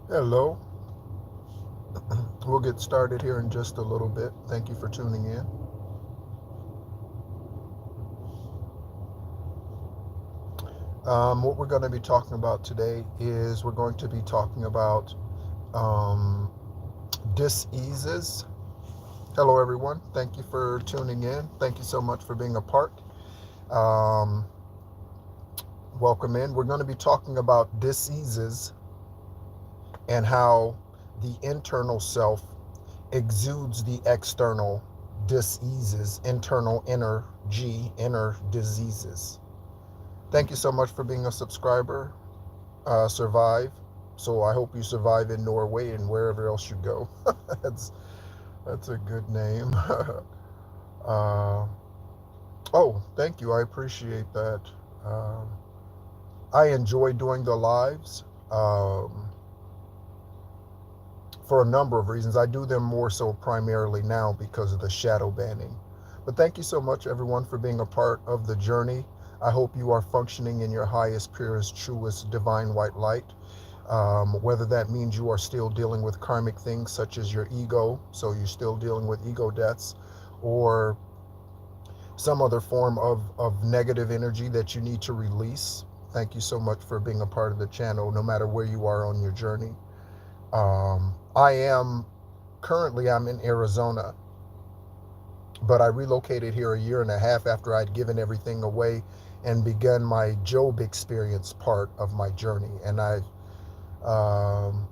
Hello. We'll get started here in just a little bit. Thank you for tuning in. What we're going to be talking about today is we're going to be talking about um, diseases. Hello, everyone. Thank you for tuning in. Thank you so much for being a part. Um, Welcome in. We're going to be talking about diseases and how the internal self exudes the external diseases, internal, inner G, inner diseases. Thank you so much for being a subscriber. Survive. So I hope you survive in Norway and wherever else you go. that's that's a good name. uh, oh, thank you. I appreciate that. Um, I enjoy doing the lives for a number of reasons. I do them more so primarily now because of the shadow banning. But thank you so much, everyone, for being a part of the journey. I hope you are functioning in your highest, purest, truest, divine white light. Whether that means you are still dealing with karmic things such as your ego, so you're still dealing with ego deaths, or some other form of negative energy that you need to release. Thank you so much for being a part of the channel, no matter where you are on your journey. I am currently I'm in Arizona, but I relocated here a year and a half after I'd given everything away and begun my Job experience part of my journey. And um,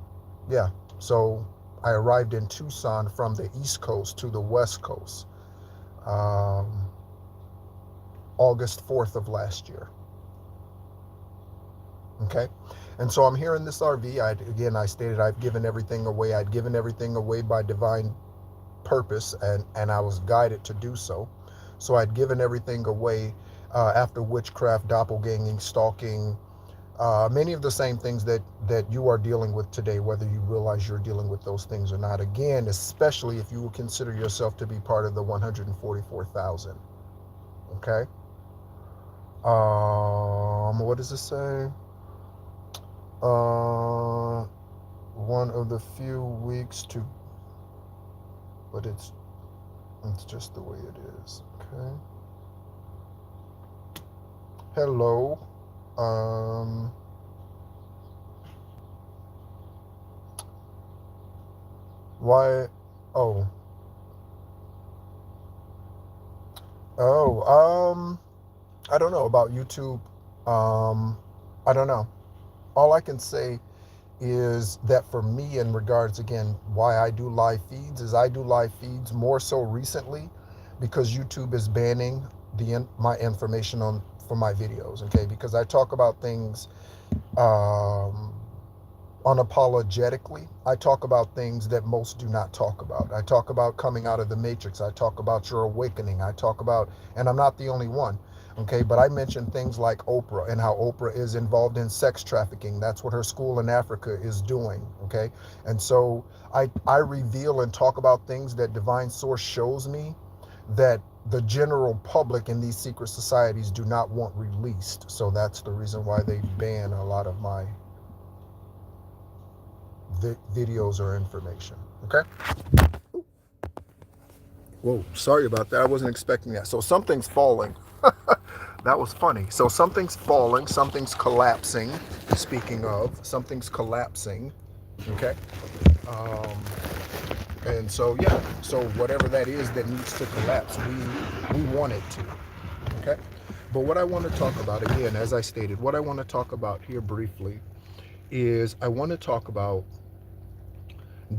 yeah, so I arrived in Tucson from the East Coast to the West Coast, um, August 4th of last year. Okay. And so I'm here in this RV. I stated I've given everything away. I'd given everything away by divine purpose, and I was guided to do so. So I'd given everything away after witchcraft, doppelganging, stalking, many of the same things that you are dealing with today, whether you realize you're dealing with those things or not. Again, especially if you will consider yourself to be part of the 144,000. Okay. What does it say? One of the few weeks to, but it's just the way it is. Okay. Hello. Um, why? Oh, oh. I don't know about YouTube. Um, I don't know. All I can say is that for me, in regards again, why I do live feeds is I do live feeds more so recently because YouTube is banning my information on for my videos. Okay, because I talk about things um, unapologetically. I talk about things that most do not talk about. I talk about coming out of the matrix. I talk about your awakening. I talk about, and I'm not the only one, okay, but I mention things like Oprah and how Oprah is involved in sex trafficking. That's what her school in Africa is doing, okay? And so I reveal and talk about things that divine source shows me that the general public in these secret societies do not want released. So that's the reason why they ban a lot of my videos or information. Okay. Whoa, sorry about that. I wasn't expecting that. So something's falling. That was funny. So something's falling, something's collapsing. Speaking of, something's collapsing. Okay. Um, and so yeah, so whatever that is that needs to collapse, we want it to. Okay. But what I want to talk about again, as I stated, what I want to talk about here briefly is I want to talk about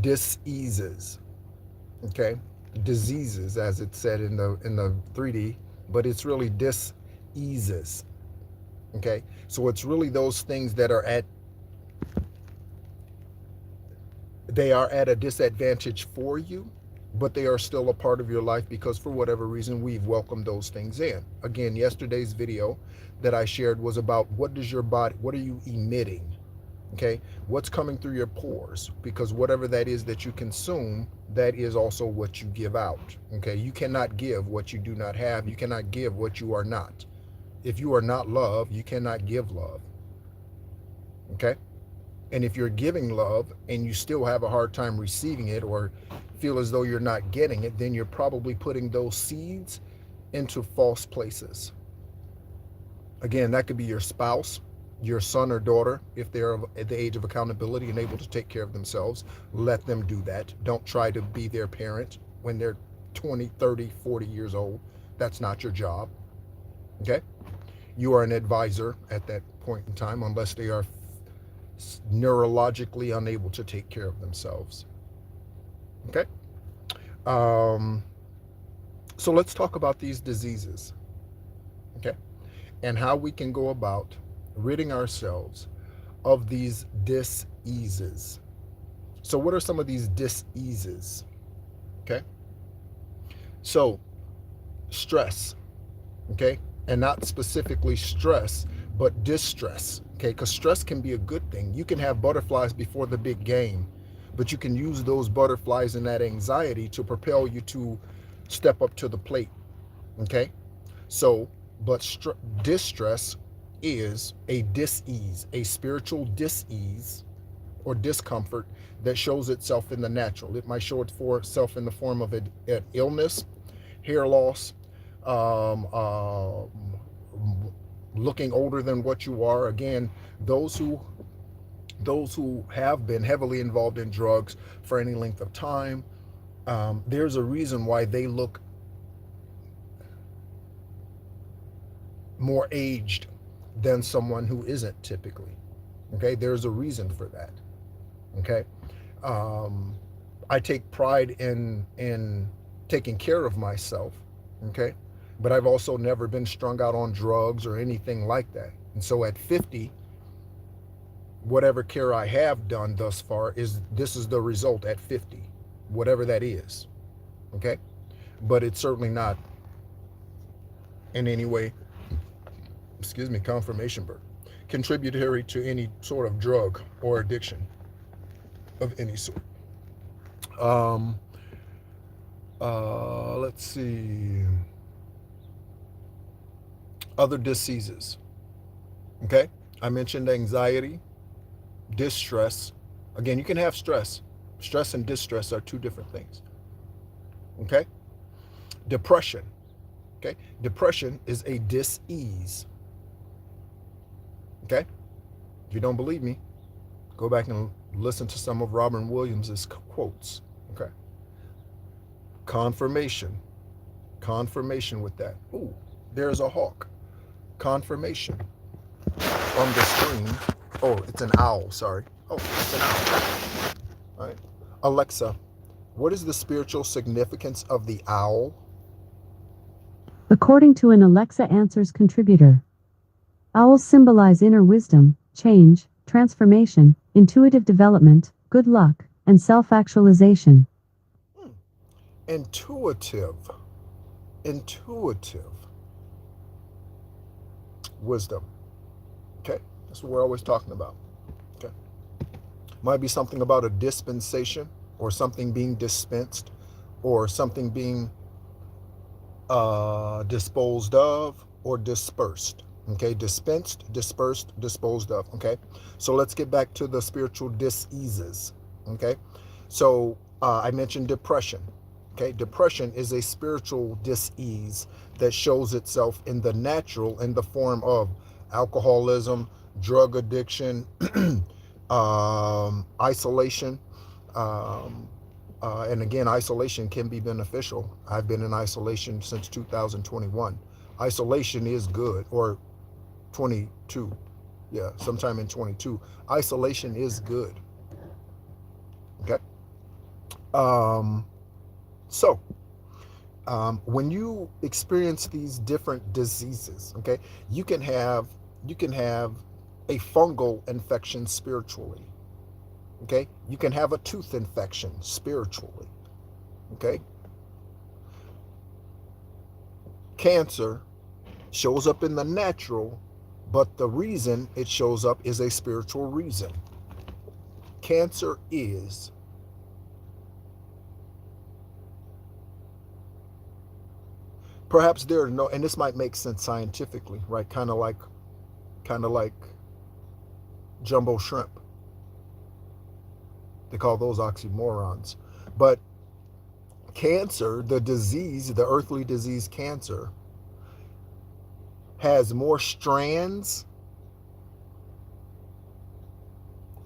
diseases. Okay, diseases as it's said in the 3D, but it's really diseases. Okay, so it's really those things that are at they are at a disadvantage for you, but they are still a part of your life because for whatever reason we've welcomed those things in. Again, yesterday's video that I shared was about what does your body, what are you emitting? Okay, what's coming through your pores, because whatever that is that you consume, that is also what you give out. Okay, you cannot give what you do not have. You cannot give what you are not. If you are not love, you cannot give love. Okay, And if you're giving love and you still have a hard time receiving it, or feel as though you're not getting it, then you're probably putting those seeds into false places. Again, that could be your spouse, your son or daughter, if they're at the age of accountability and able to take care of themselves. Let them do that. Don't try to be their parent when they're 20, 30, 40 years old. That's not your job. Okay? You are an advisor at that point in time, unless they are neurologically unable to take care of themselves. Okay? Um, so let's talk about these diseases. Okay? And how we can go about ridding ourselves of these dis-eases. So what are some of these dis-eases? Okay? So stress, okay? And not specifically stress, but distress, okay? Because stress can be a good thing. You can have butterflies before the big game, but you can use those butterflies and that anxiety to propel you to step up to the plate, okay? So, but distress is a dis-ease, a spiritual dis-ease or discomfort that shows itself in the natural. It might show itself in the form of an illness, hair loss, um, um, looking older than what you are. Again, those who have been heavily involved in drugs for any length of time, there's a reason why they look more aged than someone who isn't typically. Okay, there's a reason for that. Okay, um, I take pride in taking care of myself. Okay, but I've also never been strung out on drugs or anything like that. And so at 50, whatever care I have done thus far is the result at 50, whatever that is. Okay, but it's certainly not in any way, excuse me, confirmation birth, contributory to any sort of drug or addiction of any sort. Um, let's see. Other diseases. Okay, I mentioned anxiety, distress. Again, you can have stress. Stress and distress are two different things. Okay, depression. Okay, depression is a dis-ease. Okay, if you don't believe me, go back and listen to some of Robin Williams's quotes. Okay, confirmation with that. Ooh, there's a hawk. Confirmation on the screen. Oh, it's an owl, sorry. Oh, it's an owl. All right. Alexa, what is the spiritual significance of the owl? According to an Alexa Answers contributor, owls symbolize inner wisdom, change, transformation, intuitive development, good luck, and self-actualization. Intuitive wisdom. Okay, that's what we're always talking about. Okay, might be something about a dispensation, or something being dispensed, or something being disposed of or dispersed. Okay, dispensed, dispersed, disposed of. Okay, so let's get back to the spiritual diseases. Okay, so I mentioned depression. Okay, depression is a spiritual disease that shows itself in the natural in the form of alcoholism, drug addiction, isolation. Um, and again, isolation can be beneficial. I've been in isolation since 2021. Isolation is good, or 22. Yeah, sometime in 22. Isolation is good. Okay. Um, so, when you experience these different diseases, okay, you can have a fungal infection spiritually. Okay, you can have a tooth infection spiritually. Okay, cancer shows up in the natural, but the reason it shows up is a spiritual reason. Cancer is perhaps there are no, and this might make sense scientifically, right? Kind of like jumbo shrimp. They call those oxymorons. But cancer, the disease, the earthly disease cancer, has more strands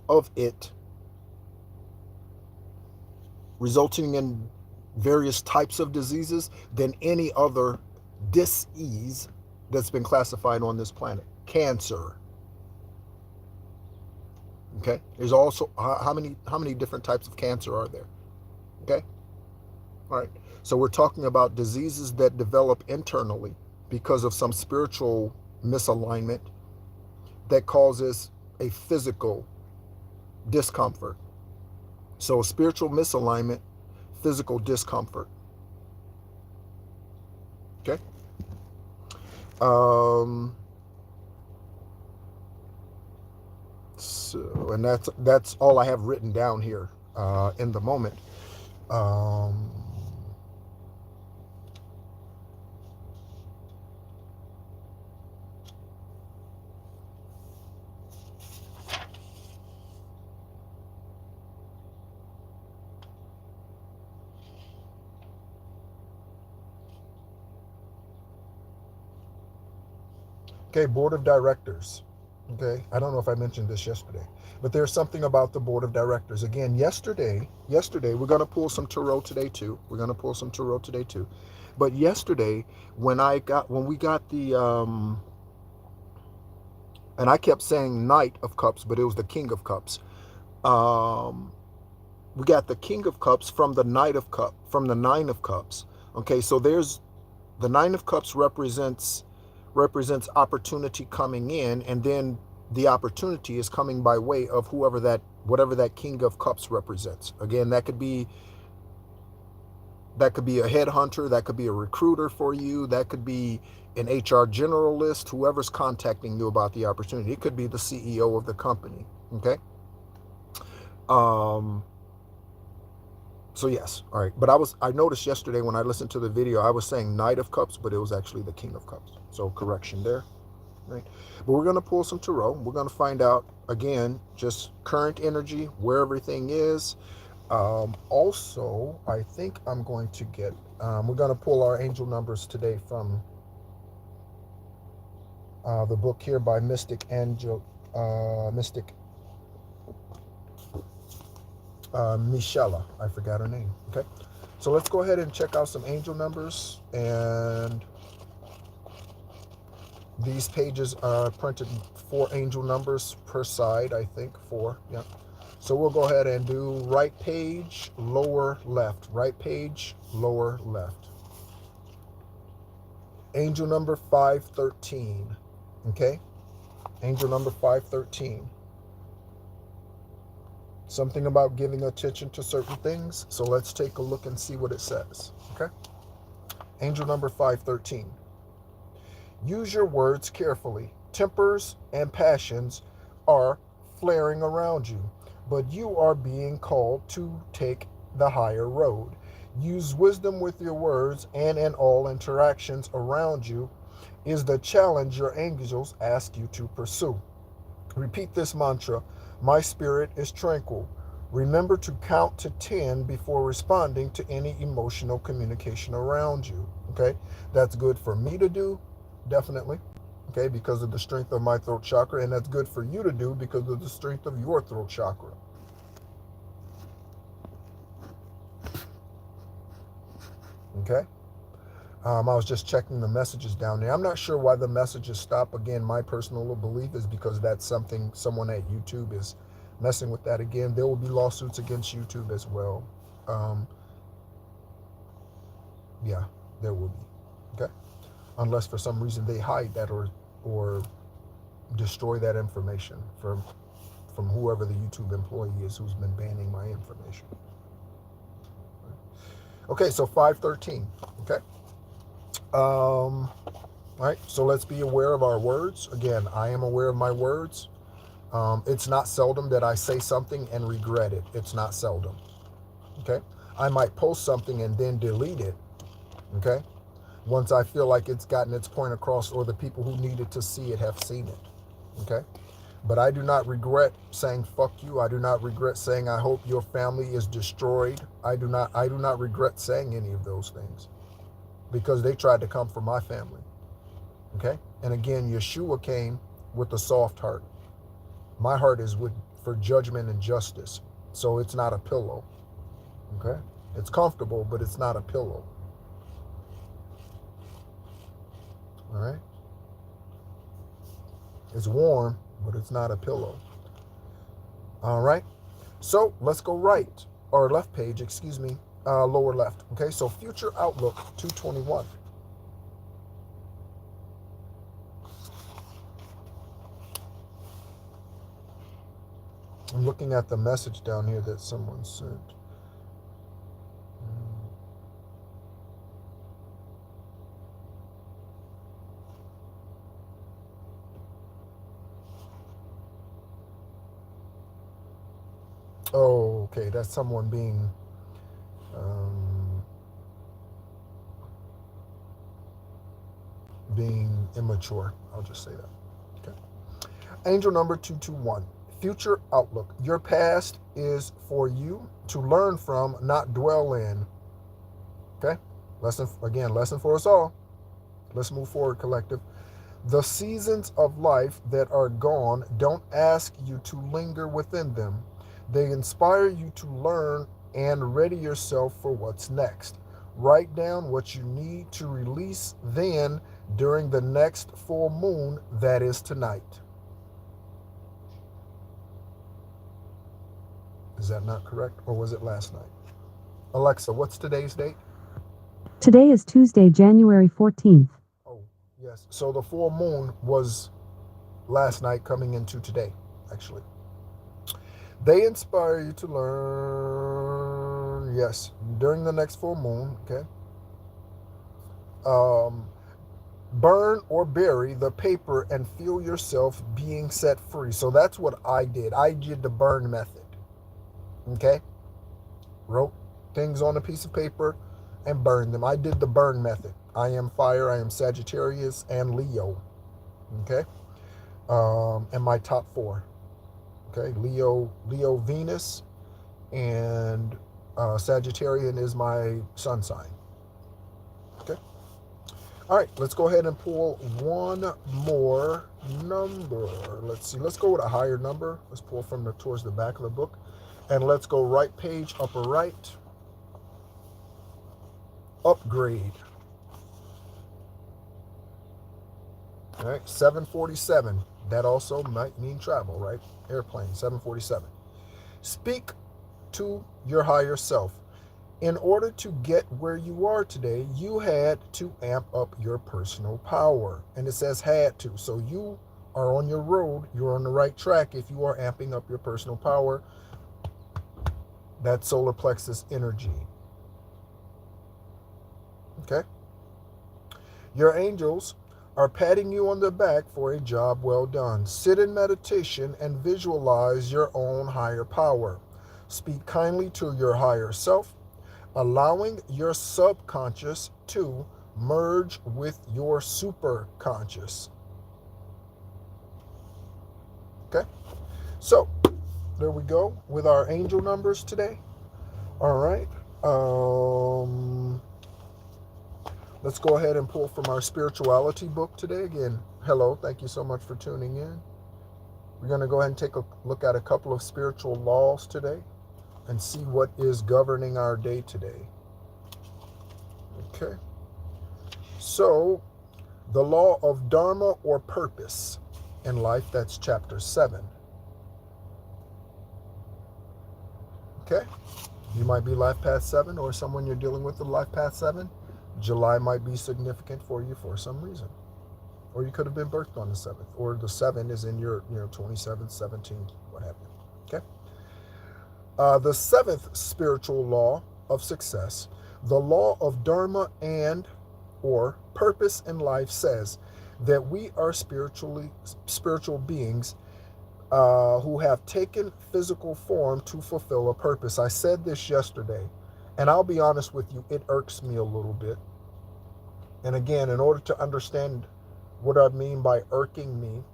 of it, resulting in various types of diseases, than any other disease that's been classified on this planet. Cancer. Okay. There's also how many different types of cancer are there? Okay. All right. So we're talking about diseases that develop internally because of some spiritual misalignment that causes a physical discomfort. So spiritual misalignment, physical discomfort. Okay. Um, so, and that's all I have written down here in the moment. Um, okay, board of directors. Okay, I don't know if I mentioned this yesterday, but there's something about the board of directors. Again, yesterday we're going to pull some tarot today too. We're going to pull some tarot today too. But yesterday, when we got the and I kept saying Knight of Cups, but it was the King of Cups. Um, we got the King of Cups from the from the Nine of Cups. Okay, so there's the Nine of Cups represents opportunity coming in, and then the opportunity is coming by way of whatever that King of Cups represents. Again, that could be a headhunter, that could be a recruiter for you, that could be an HR generalist, whoever's contacting you about the opportunity. It could be the CEO of the company. Okay. Um, so yes, all right. But I noticed yesterday when I listened to the video, I was saying Knight of Cups, but it was actually the King of Cups. So correction there. Right. But we're gonna pull some tarot. We're gonna find out again just current energy, where everything is. Also, I think I'm going to get. We're gonna pull our angel numbers today from the book here by Mystic Michela. I forgot her name. Okay. So let's go ahead and check out some angel numbers. And these pages are printed 4 angel numbers per side, I think. 4. Yeah. So we'll go ahead and do right page, lower left. Right page, lower left. Angel number 513. Okay. Angel number 513. Something about giving attention to certain things. So let's take a look and see what it says. Okay. Angel number 513. Use your words carefully. Tempers and passions are flaring around you, but you are being called to take the higher road. Use wisdom with your words and in all interactions around you is the challenge your angels ask you to pursue. Repeat this mantra. My spirit is tranquil. Remember to count to 10 before responding to any emotional communication around you. Okay, that's good for me to do, definitely. Okay, because of the strength of my throat chakra, and that's good for you to do because of the strength of your throat chakra. Okay. I was just checking the messages down there. I'm not sure why the messages stop. Again, my personal belief is because that's something someone at YouTube is messing with that again. There will be lawsuits against YouTube as well. Um, yeah, there will be. Okay, unless for some reason they hide that or destroy that information from whoever the YouTube employee is who's been banning my information. Okay, so 513. Okay. All right, so let's be aware of our words. Again, I am aware of my words. It's not seldom that I say something and regret it. It's not seldom. Okay. I might post something and then delete it. Okay. Once I feel like it's gotten its point across or the people who needed to see it have seen it. Okay. But I do not regret saying fuck you. I do not regret saying I hope your family is destroyed. I do not regret saying any of those things because they tried to come for my family. Okay? And again, Yeshua came with a soft heart. My heart is with for judgment and justice. So it's not a pillow. Okay? It's comfortable, but it's not a pillow. All right? It's warm, but it's not a pillow. All right? So let's go right, or left page, excuse me, lower left. Okay, so future outlook 221. I'm looking at the message down here that someone sent. Oh, okay, that's someone um, being immature. I'll just say that. Okay. Angel number 221. Future outlook. Your past is for you to learn from, not dwell in. Okay? Lesson for us all. Let's move forward, collective. The seasons of life that are gone don't ask you to linger within them. They inspire you to learn and ready yourself for what's next. Write down what you need to release then during the next full moon, that is tonight. Is that not correct? Or was it last night? Alexa, what's today's date? Today is Tuesday, January 14th. Oh, yes. So the full moon was last night coming into today, actually. They inspire you to learn, yes, during the next full moon, okay? Um, Burn or bury the paper and feel yourself being set free. So that's what I did. I did the burn method, okay? Wrote things on a piece of paper and burned them. I did the burn method. I am fire, I am Sagittarius and Leo, okay? And my top four. Okay, Leo, Venus, and Sagittarian is my sun sign. Okay. All right, let's go ahead and pull one more number. Let's see. Let's go with a higher number. Let's pull from towards the back of the book, and let's go right page, upper right. Upgrade. All right, 747. That also might mean travel, right? Airplane, 747. Speak to your higher self. In order to get where you are today, you had to amp up your personal power. And it says had to. So you are on your road. You're on the right track if you are amping up your personal power. That solar plexus energy. Okay? Your angels are patting you on the back for a job well done. Sit in meditation and visualize your own higher power. Speak kindly to your higher self, allowing your subconscious to merge with your superconscious. Okay? So, there we go with our angel numbers today. All right. Let's go ahead and pull from our spirituality book today. Again, hello. Thank you so much for tuning in. We're going to go ahead and take a look at a couple of spiritual laws today and see what is governing our day today. Okay. So, the law of dharma or purpose in life, that's chapter 7. Okay. You might be life path 7, or someone you're dealing with in life path 7. July might be significant for you for some reason. Or you could have been birthed on the 7th. Or the 7 is in your 27th, 17th, what have you. Okay? The 7th spiritual law of success, the law of dharma and or purpose in life, says that we are spiritual beings who have taken physical form to fulfill a purpose. I said this yesterday, and I'll be honest with you, it irks me a little bit. And again, in order to understand what I mean by irking me,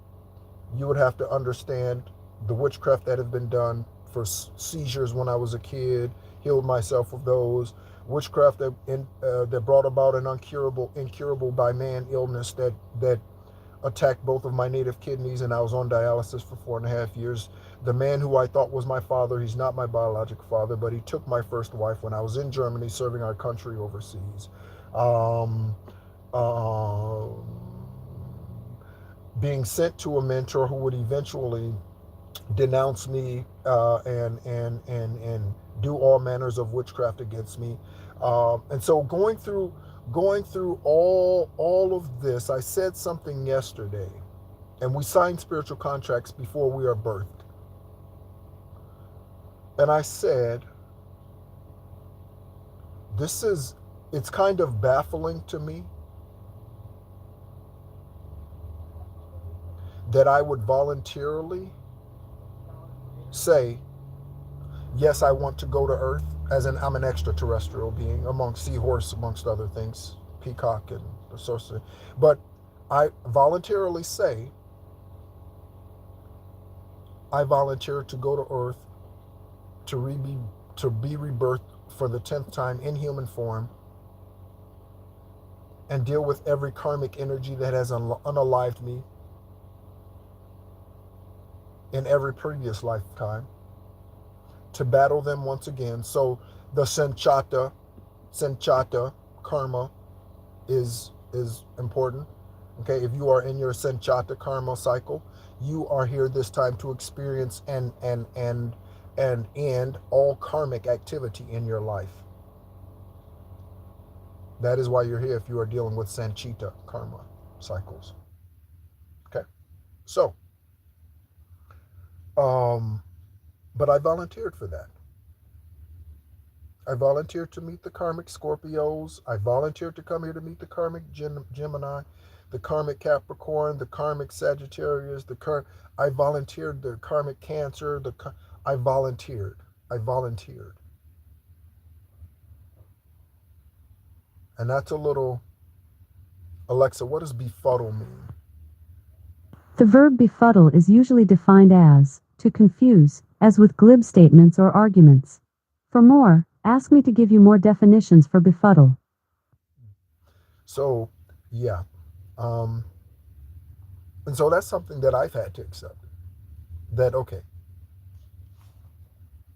You would have to understand the witchcraft that have been done for seizures when I was a kid, healed myself of those. Witchcraft that brought about an incurable by man illness that attacked both of my native kidneys, and I was on dialysis for 4.5 years. The man who I thought was my father, he's not my biological father, but he took my first wife when I was in Germany serving our country overseas. Um, um, Being sent to a mentor who would eventually denounce me and do all manners of witchcraft against me. And so going through all of this, I said something yesterday, and we sign spiritual contracts before we are birthed. And I said, this is, it's kind of baffling to me that I would voluntarily say, yes, I want to go to Earth, as in I'm an extraterrestrial being, among seahorse, amongst other things, peacock and the sorcerer. But I voluntarily say, I volunteer to go to Earth to, to be rebirthed for the 10th time in human form and deal with every karmic energy that has unalived me in every previous lifetime, to battle them once again. So the Sanchata karma is important. Okay, if you are in your Sanchata karma cycle, you are here this time to experience and end all karmic activity in your life. That is why you're here if you are dealing with Sanchita karma cycles. Okay, so um, but I volunteered for that. I volunteered to meet the karmic Scorpios. I volunteered to come here to meet the karmic Gemini, the karmic Capricorn, the karmic Sagittarius, I volunteered the karmic Cancer. I volunteered. I volunteered, and that's a little. Alexa, what does befuddle mean? The verb befuddle is usually defined as to confuse, as with glib statements or arguments. For more, ask me to give you more definitions for befuddle. So, yeah, um, and so that's something that I've had to accept. That okay,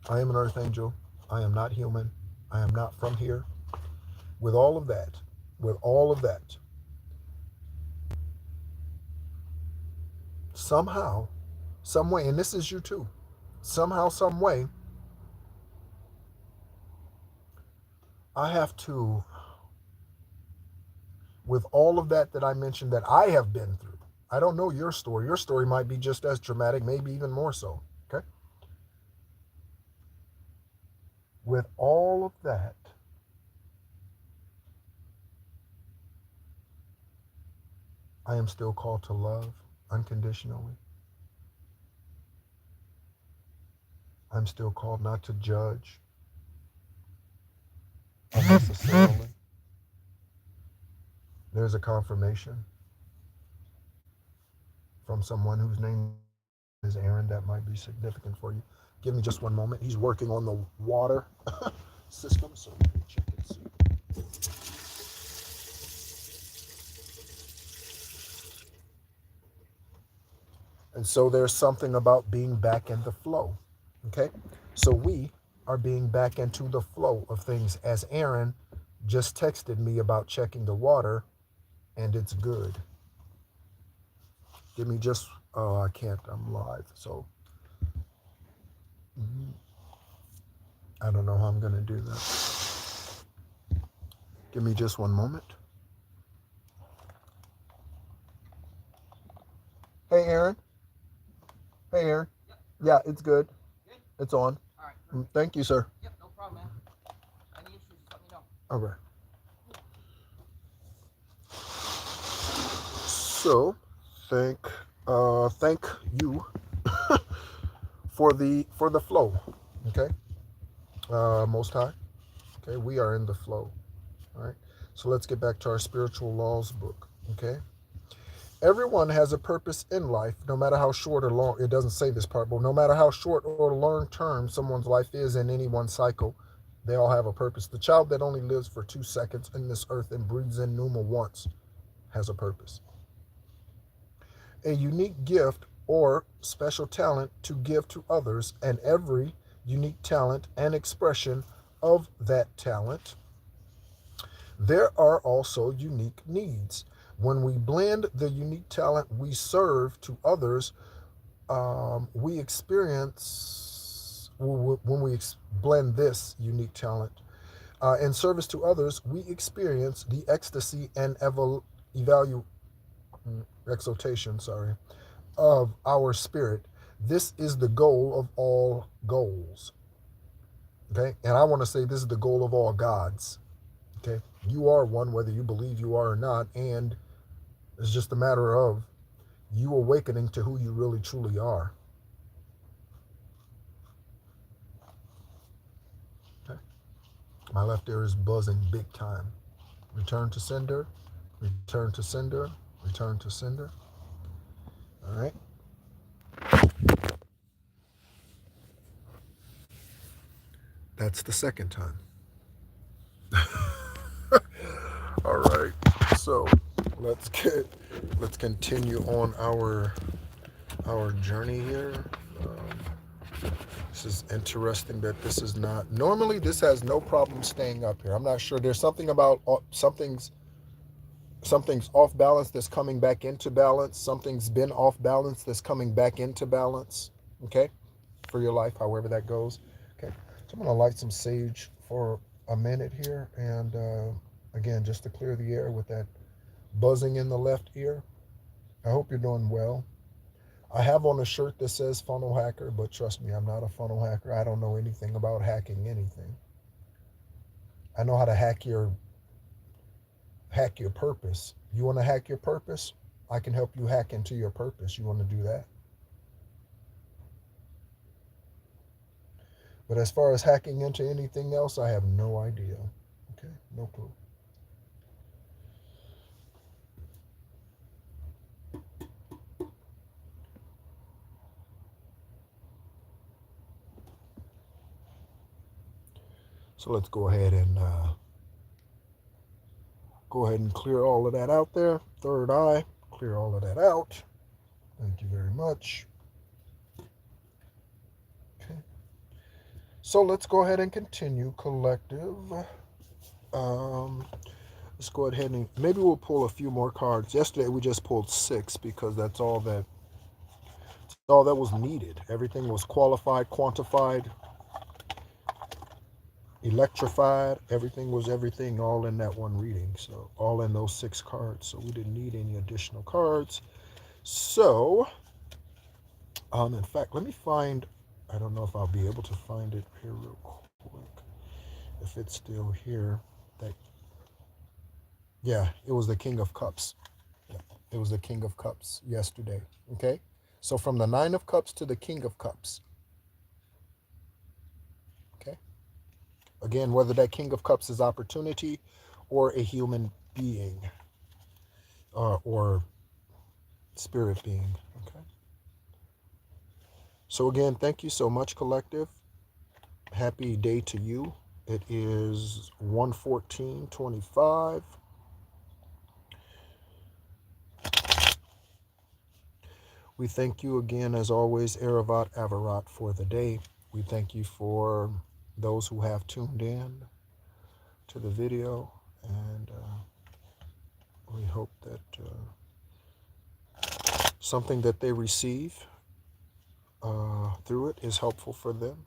I am an earth angel. I am not human. I am not from here. With all of that, with all of that, somehow, some way, and this is you too, somehow, some way, I have to, with all of that I mentioned that I have been through. I don't know your story. Your story might be just as traumatic, maybe even more so. Okay? With all of that, I am still called to love unconditionally. I'm still called not to judge unnecessarily. There's a confirmation from someone whose name is Aaron that might be significant for you. Give me just one moment. He's working on the water system, so let me check and see. And so there's something about being back in the flow. Okay? So we are being back into the flow of things, as Aaron just texted me about checking the water, and it's good. Give me just, oh, I can't, I'm live. So I don't know how I'm going to do that. Give me just one moment. Hey, Aaron. Hey, Aaron. Yeah, it's good. It's on. Thank you, sir. All right. So, thank thank you for the flow. Okay, Most High. Okay, we are in the flow. All right. So let's get back to our spiritual laws book. Okay. Everyone has a purpose in life, no matter how short or long. It doesn't say this part, but no matter how short or long term someone's life is in any one cycle, they all have a purpose. The child that only lives for 2 seconds in this earth and breathes in pneuma once has a purpose. A unique gift or special talent to give to others, and every unique talent and expression of that talent. There are also unique needs. When we blend the unique talent we serve to others, we experience, when we blend this unique talent in service to others, we experience the ecstasy and exaltation, of our spirit. This is the goal of all goals. Okay, and I want to say this is the goal of all gods. Okay, you are one whether you believe you are or not, and it's just a matter of you awakening to who you really truly are. Okay, my left ear is buzzing big time. Return to sender, return to sender, return to sender. All right. That's the second time. All right. So let's get let's continue on our journey here. This is interesting that this is not normally this has no problem staying up here. I'm not sure. There's something about something's off balance that's coming back into balance. Something's been off balance that's coming back into balance. Okay, for your life, however that goes. Okay, so I'm gonna light some sage for a minute here, and again, just to clear the air with that buzzing in the left ear. I hope you're doing well. I have on a shirt that says funnel hacker, but trust me, I'm not a funnel hacker. I don't know anything about hacking anything. I know how to hack your purpose. You want to hack your purpose? I can help you hack into your purpose. You want to do that? But as far as hacking into anything else, I have no idea. Okay, no clue. So let's go ahead and clear all of that out there. Third eye, clear all of that out. Thank you very much. Okay. So let's go ahead and continue, collective. Um, let's go ahead and maybe we'll pull a few more cards. Yesterday we just pulled six because that's all that was needed. Everything was qualified, quantified, electrified. Everything was everything all in that one reading. So all in those six cards. So we didn't need any additional cards. So in fact, let me find. I don't know if I'll be able to find it here real quick. If it's still here, that yeah, it was the King of Cups. Yeah, it was the King of Cups yesterday. Okay, so from the Nine of Cups to the King of Cups. Okay, again, whether that King of Cups is opportunity, or a human being, or spirit being. Okay. So again, thank you so much, collective. Happy day to you. It is 1:14:25. We thank you again, as always, Eravat Avarat, for the day. We thank you for those who have tuned in to the video, and we hope that something that they receive through it is helpful for them.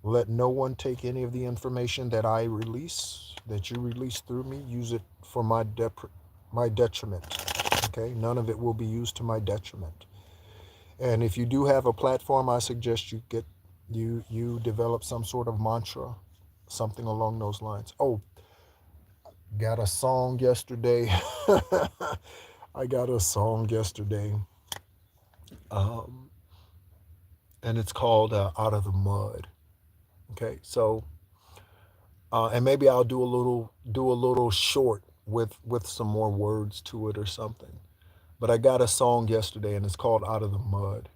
Let no one take any of the information that I release, that you release through me, use it for my detriment. Okay, none of it will be used to my detriment. And if you do have a platform, I suggest you develop some sort of mantra, something along those lines. Oh, got a song yesterday. I got a song yesterday, um, and it's called "Out of the Mud." Okay, so and maybe I'll do a little short with some more words to it or something. But I got a song yesterday and it's called Out of the Mud.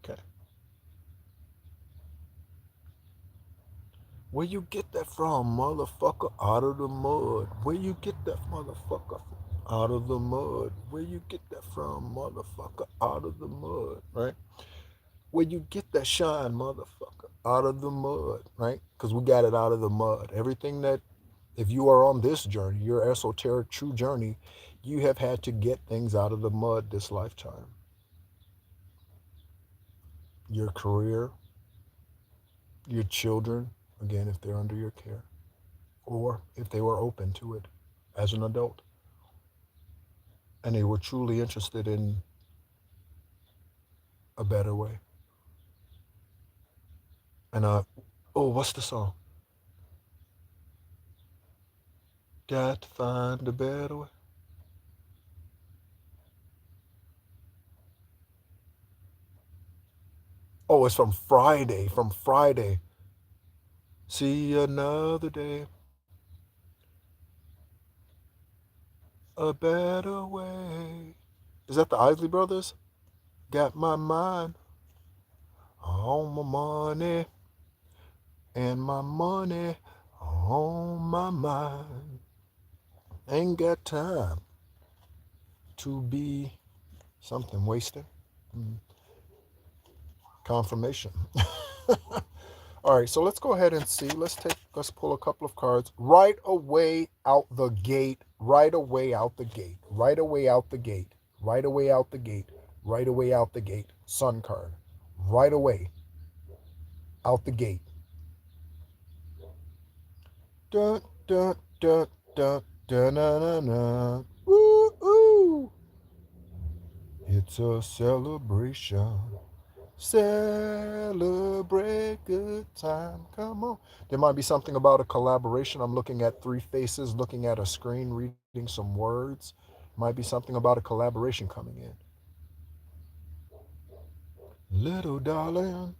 Okay. Where you get that from, motherfucker? Out of the mud. Where you get that, motherfucker? Out of the mud. Where you get that from, motherfucker? Out of the mud, right? Where you get that shine, motherfucker? Out of the mud, right? Because we got it out of the mud. Everything that, if you are on this journey, your esoteric true journey, you have had to get things out of the mud this lifetime. Your career, your children, again, if they're under your care, or if they were open to it as an adult and they were truly interested in a better way. And oh, what's the song? Got to find a better way. Oh, it's from Friday. From Friday. See another day, a better way. Is that the Isley Brothers? Got my mind on my money and my money on my mind. Ain't got time to be something wasted. Mm, confirmation. All right, so let's go ahead and see. Let's pull a couple of cards. Right away out the gate. Right away out the gate. Right away out the gate. Right away out the gate. Right away out the gate. Sun card. Right away out the gate. Dun dun dun dun dun dun dun. Dun. Woo ooh. It's a celebration. Celebrate good time. Come on. There might be something about a collaboration. I'm looking at three faces, looking at a screen, reading some words. Might be something about a collaboration coming in. Little darling,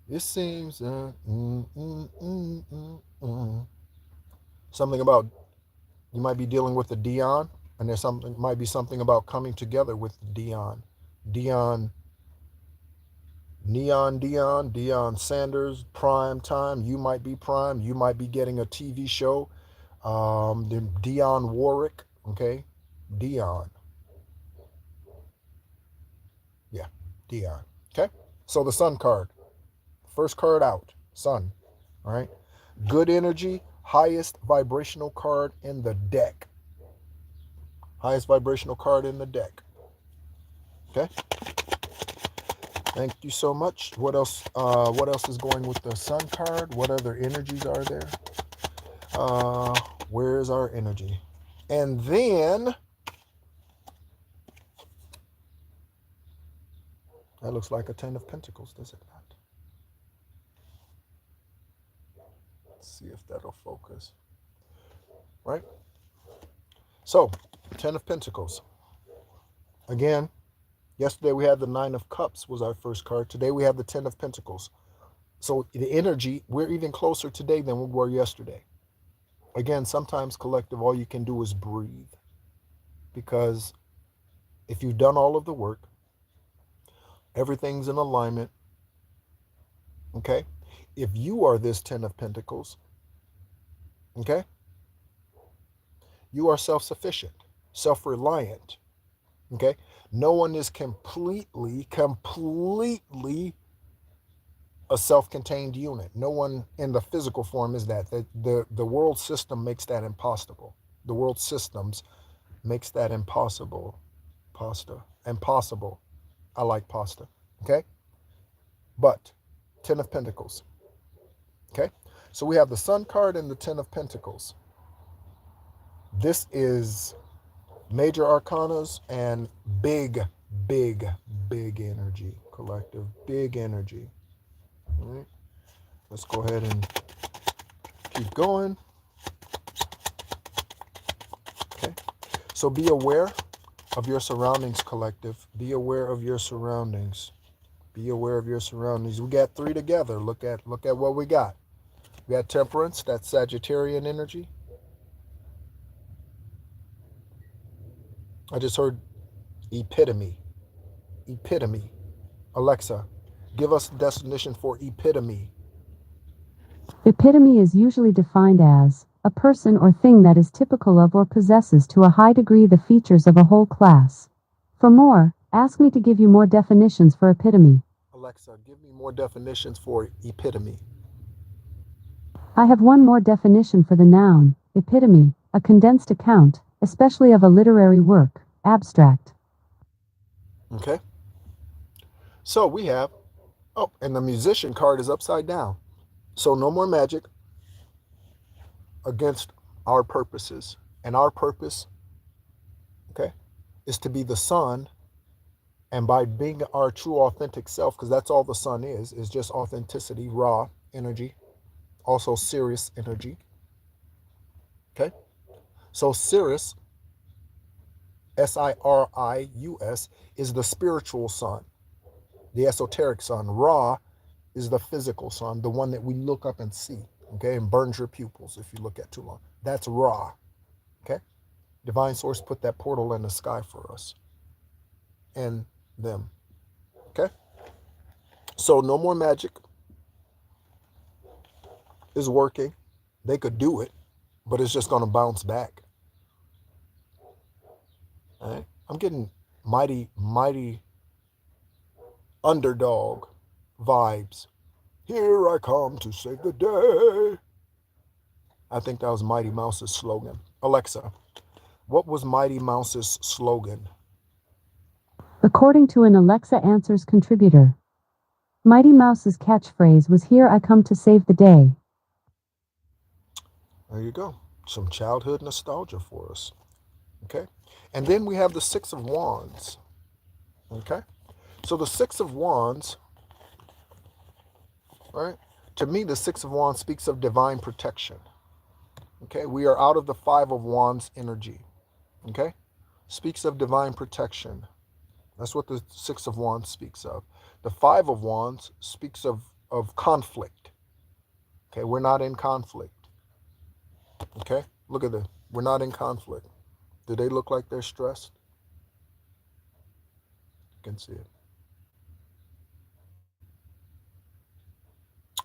it seems something about you might be dealing with the Dion, and there's something might be something about coming together with Dion. Dion Dion Sanders, prime time. You might be prime. You might be getting a TV show. Then Dionne Warwick, okay? Dion. Yeah, Dion. Okay? So the Sun card. First card out. Sun. All right? Good energy, highest vibrational card in the deck. Highest vibrational card in the deck. Okay? Thank you so much. What else? What else is going with the Sun card? What other energies are there? Uh, where's our energy? And then that looks like a Ten of Pentacles, does it not? Let's see if that'll focus. Right? So, Ten of Pentacles. Again, yesterday we had the Nine of Cups was our first card. Today we have the Ten of Pentacles. So the energy, we're even closer today than we were yesterday. Again, sometimes collective, all you can do is breathe. Because if you've done all of the work, everything's in alignment. Okay? If you are this Ten of Pentacles, okay, you are self-sufficient, self-reliant. Okay? No one is completely a self-contained unit. No one in the physical form is that. The world system makes that impossible. The world systems makes that impossible. Pasta. Impossible. I like pasta. Okay? But Ten of Pentacles. Okay? So we have the Sun card and the Ten of Pentacles. This is major arcanas and big energy. Collective. Big energy. All right? Let's go ahead and keep going. Okay. So be aware of your surroundings, collective. Be aware of your surroundings. Be aware of your surroundings. We got three together. Look at what we got. We got Temperance, that's Sagittarian energy. I just heard Epitome. Epitome. Alexa, give us the definition for epitome. Epitome is usually defined as a person or thing that is typical of or possesses to a high degree the features of a whole class. For more, ask me to give you more definitions for epitome. Alexa, give me more definitions for epitome. I have one more definition for the noun, epitome, a condensed account, especially of a literary work, abstract. Okay? So we have, oh, and the musician card is upside down. So no more magic against our purposes. And our purpose, okay, is to be the sun. And by being our true authentic self, because that's all the sun is just authenticity, raw energy, also Sirius energy. Okay? So Sirius, Sirius, is the spiritual sun, the esoteric sun. Ra is the physical sun, the one that we look up and see, okay, and burns your pupils if you look at too long. That's Ra, okay? Divine Source put that portal in the sky for us and them, okay? So no more magic is working. They could do it, but it's just going to bounce back. All right? I'm getting mighty underdog vibes. Here I come to save the day. I think that was Mighty Mouse's slogan. Alexa, what was Mighty Mouse's slogan? According to an Alexa Answers contributor, Mighty Mouse's catchphrase was "Here I come to save the day." There you go. Some childhood nostalgia for us. Okay. And then we have the Six of Wands. Okay. So the Six of Wands, right? To me, the Six of Wands speaks of divine protection. Okay. We are out of the Five of Wands energy. Okay. Speaks of divine protection. That's what the Six of Wands speaks of. The Five of Wands speaks of conflict. Okay. We're not in conflict. Okay. Look at this. We're not in conflict. Do they look like they're stressed? You can see it.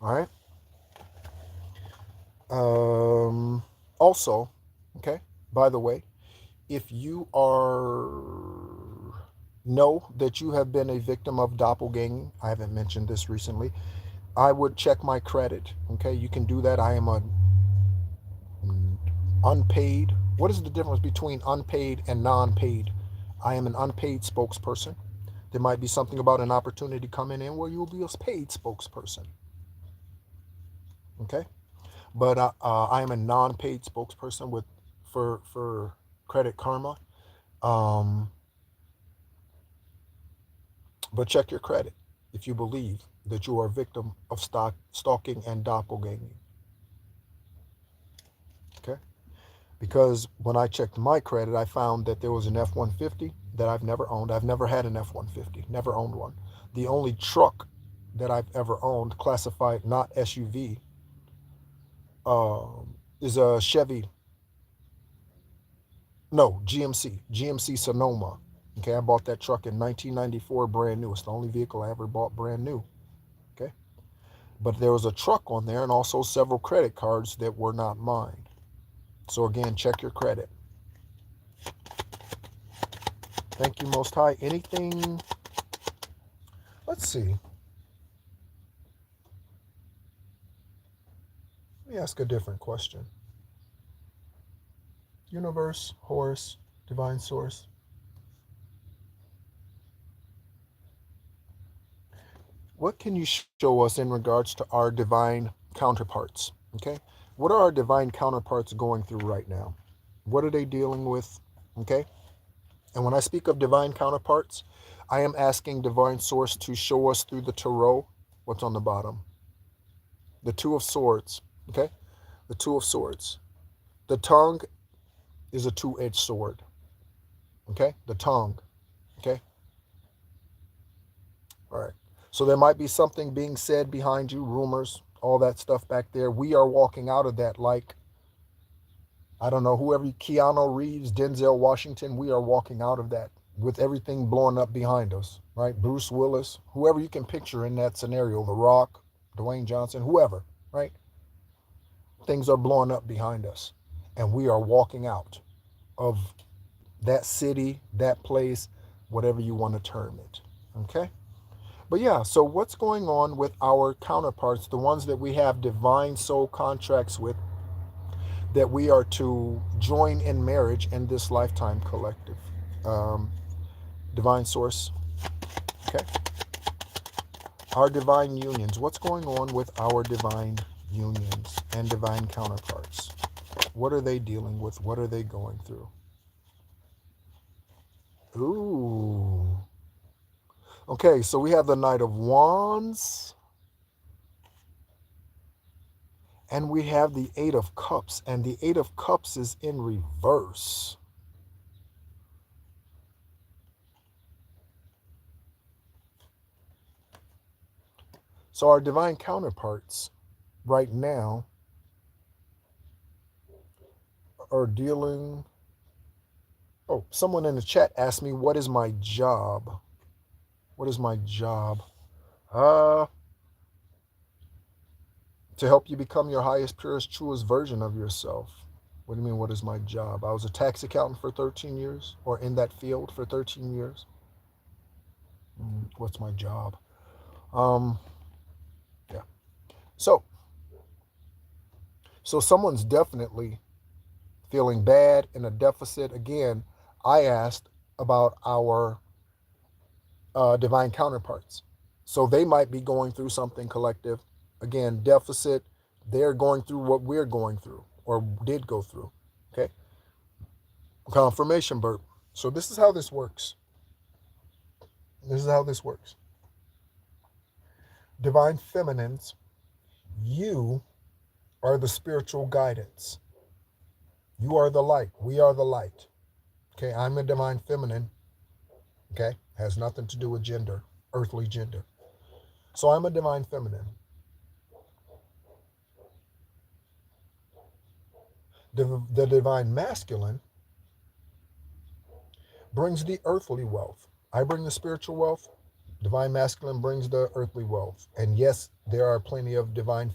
All right. Also, okay, by the way, if you know that you have been a victim of doppelganging, I haven't mentioned this recently, I would check my credit. Okay, you can do that. I am a unpaid. What is the difference between unpaid and non-paid? I am an unpaid spokesperson. There might be something about an opportunity coming in where you will be a paid spokesperson. Okay, but I am a non-paid spokesperson with for Credit Karma. Um, but check your credit if you believe that you are a victim of stalking and doppelganging. Okay, because when I checked my credit, I found that there was an F-150 that I've never owned. I've never had an F-150, never owned one. The only truck that I've ever owned, classified not SUV, is a Chevy. No, GMC Sonoma. Okay, I bought that truck in 1994, brand new. It's the only vehicle I ever bought brand new. Okay, but there was a truck on there and also several credit cards that were not mine. So again, check your credit. Thank you, Most High. Anything? Let's see. Let me ask a different question. Universe, Horus, Divine Source. What can you show us in regards to our divine counterparts? Okay. What are our divine counterparts going through right now? What are they dealing with? Okay. And when I speak of divine counterparts, I am asking Divine Source to show us through the tarot what's on the bottom. The Two of Swords. Okay. The Two of Swords. The tongue is a two-edged sword. Okay. The tongue. Okay. All right. So there might be something being said behind you, rumors, all that stuff back there. We are walking out of that like, I don't know, whoever, Keanu Reeves, Denzel Washington, we are walking out of that with everything blowing up behind us, right? Bruce Willis, whoever you can picture in that scenario, The Rock, Dwayne Johnson, whoever, right? Things are blowing up behind us, and we are walking out of that city, that place, whatever you want to term it. Okay? But yeah, so what's going on with our counterparts, the ones that we have divine soul contracts with, that we are to join in marriage in this lifetime collective? Um, Divine source, okay? Our divine unions. What's going on with our divine unions and divine counterparts? What are they dealing with? What are they going through? Ooh. Okay, so we have the Knight of Wands and we have the Eight of Cups, and the Eight of Cups is in reverse. So our divine counterparts right now are dealing. Oh, someone in the chat asked me, what is my job? What is my job? Uh, to help you become your highest, purest, truest version of yourself. What do you mean, what is my job? I was a tax accountant for 13 years, or in that field for 13 years. What's my job? Um, yeah. So, so someone's definitely feeling bad in a deficit. Again, I asked about our divine counterparts. So they might be going through something collective. Again, deficit, they're going through what we're going through or did go through. Okay. Confirmation burp. So this is how this works. This is how this works. Divine feminines, you are the spiritual guidance. You are the light. We are the light. Okay. I'm a divine feminine. Okay. Has nothing to do with gender, earthly gender. So I'm a divine feminine. The divine masculine brings the earthly wealth. I bring the spiritual wealth. Divine masculine brings the earthly wealth. And yes, there are plenty of divine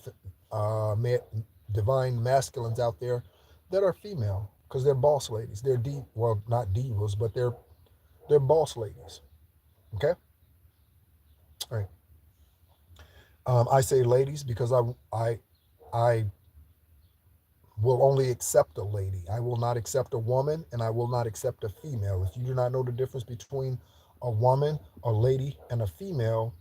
masculines out there that are female because they're boss ladies. They're well, not divas, but they're boss ladies. Okay, all right. I say ladies because I will only accept a lady. I will not accept a woman, and I will not accept a female. If you do not know the difference between a woman, a lady, and a female,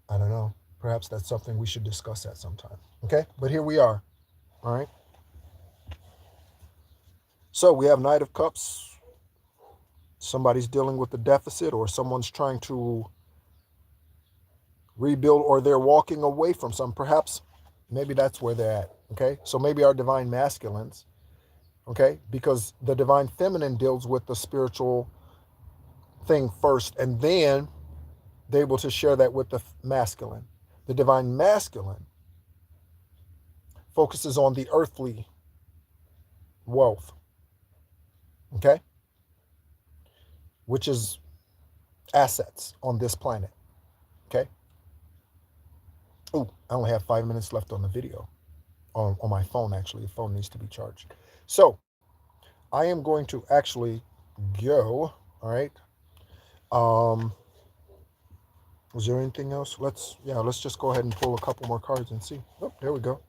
I don't know. Perhaps that's something we should discuss at some time. Okay, but here we are. All right. So we have Knight of Cups. Somebody's dealing with a deficit, or someone's trying to rebuild, or they're walking away from some. Perhaps maybe that's where they're at. Okay, so maybe our divine masculines. Okay, because the divine feminine deals with the spiritual thing first, and then they're able to share that with the masculine. The divine masculine focuses on the earthly wealth, okay, which is assets on this planet, okay. Oh, I only have 5 minutes left on the video, on my phone. Actually, the phone needs to be charged. So I am going to actually go. All right. Um, was there anything else? Let's just go ahead and pull a couple more cards and see. Oh, there we go.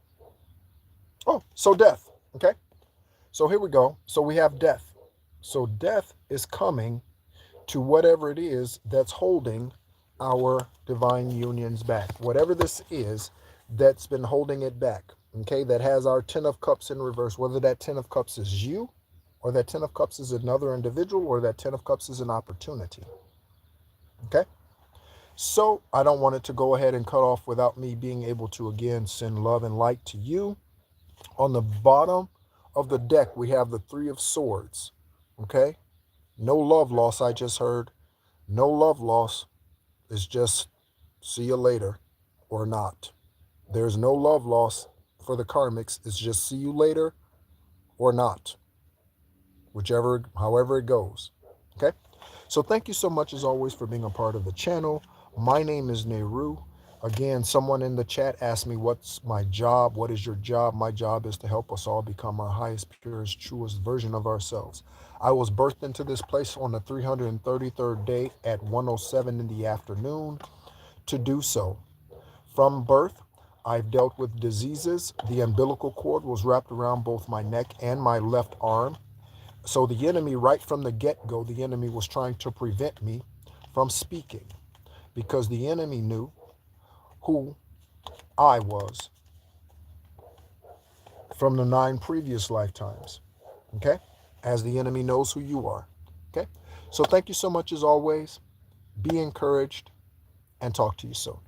Oh, so death. Okay. So here we go. So we have death. So death is coming to whatever it is that's holding our divine unions back. Whatever this is that's been holding it back. Okay. That has our 10 of cups in reverse. Whether that 10 of cups is you, or that 10 of cups is another individual, or that 10 of cups is an opportunity. Okay. So I don't want it to go ahead and cut off without me being able to again send love and light to you. On the bottom of the deck, we have the Three of Swords. Okay? No love loss, I just heard. No love loss. It's just see you later or not. There's no love loss for the karmics. It's just see you later or not. however it goes. Okay? So thank you so much as always for being a part of the channel. My name is Nehru. Again, someone in the chat asked me, what's my job? What is your job? My job is to help us all become our highest, purest, truest version of ourselves. I was birthed into this place on the 333rd day at 1:07 in the afternoon to do so. From birth, I've dealt with diseases. The umbilical cord was wrapped around both my neck and my left arm. So the enemy, right from the get-go, the enemy was trying to prevent me from speaking because the enemy knew who I was from the 9 previous lifetimes. Okay? As the enemy knows who you are. Okay? So thank you so much as always. Be encouraged and talk to you soon.